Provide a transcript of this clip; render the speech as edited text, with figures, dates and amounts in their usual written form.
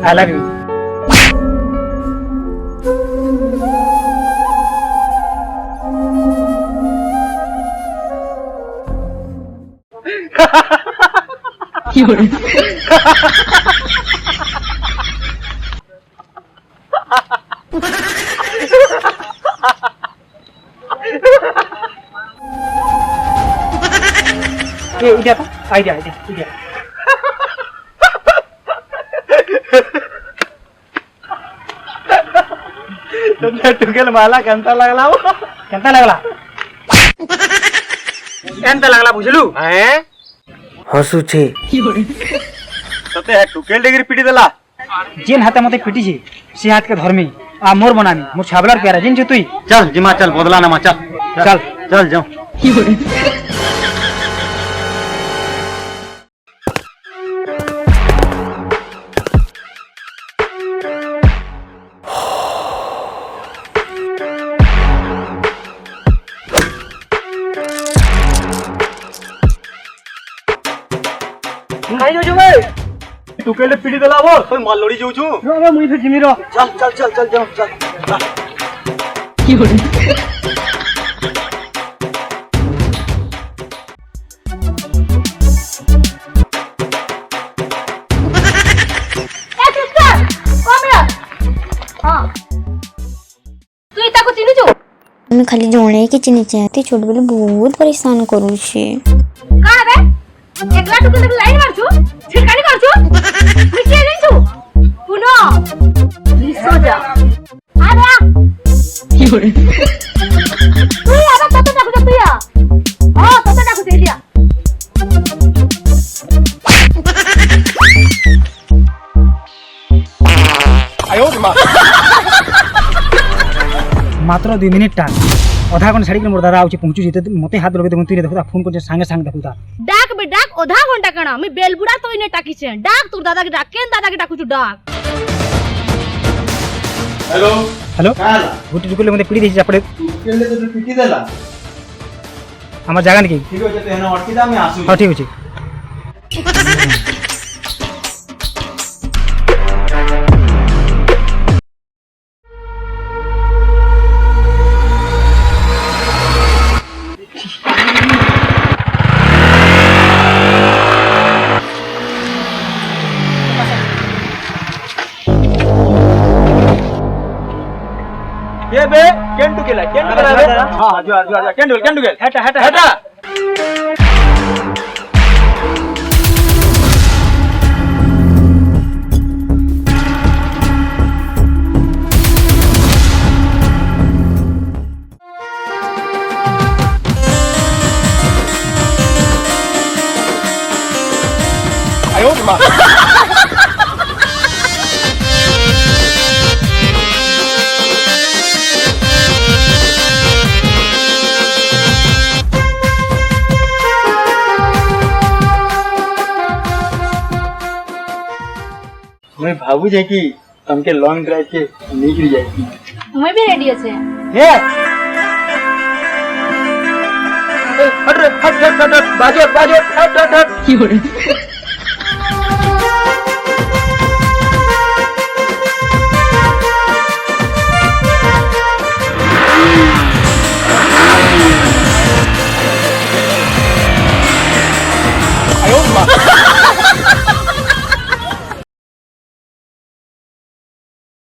I love you. Idea idea idea तुमने टुकेल माला Kenta लागला बुझलु हैं हसुछे तते है टुकेल डिग्री पिटी देला जेन हाथे मते पिटी छे से हाथ के धर्मी आ मोर बनानी मोर छाबलार प्यारा जिन छे तुई चल जिमा चल बदला ना मा चल चल चल जाओ खाई जो बे टुकेले पिटी देला वो तो माल लोड़ी जाऊ छु रो मुई फिर जिमी रो चल चल चल चल जाओ चल की हो रे ए सिस्टर कम हियर हां तू इता को चिनु छु मैं खाली जोणे की चिनी चाहती छोट बेले बहुत परेशान करू छी का बे एकला टुकेल लाइन मार छु छिड़कानी कर छु मिटे नहीं छु पुनो लिसो जा आ रे योरे तू आबा तते डाकू तू या हां तते डाकू दे दिया आयो रे मां मात्र 2 मिनिट टाइम आधा घंटा छाड़ी के मोर दादा आउची पहुंचू जेते मते हाथ लगे तू देखुता फोन कर संगे संग देखुता डाक बे डाक आधा घंटा कणा मैं बेलबुड़ा तो इने टाकी छे डाक तोर दादा के डाक केन दादा के डाकू छु डाक हेलो हेलो गुटी टुकुले मते पिडी देछि आपडे टुकेले तो पिटी देला हमर जागा नहीं ठीक हो जते हना अटकी दा मैं आसु हां ठीक अछि ये बे केन टुकेला हां जो केन टुकेल हटा हटा हटा आयो मां मैं भाबू जे कि हमके लॉन्ग ड्राइव के निकल जाए मैं भी रेडी छे ये हट हट हट बाजो बाजो हट हट हट की हो रे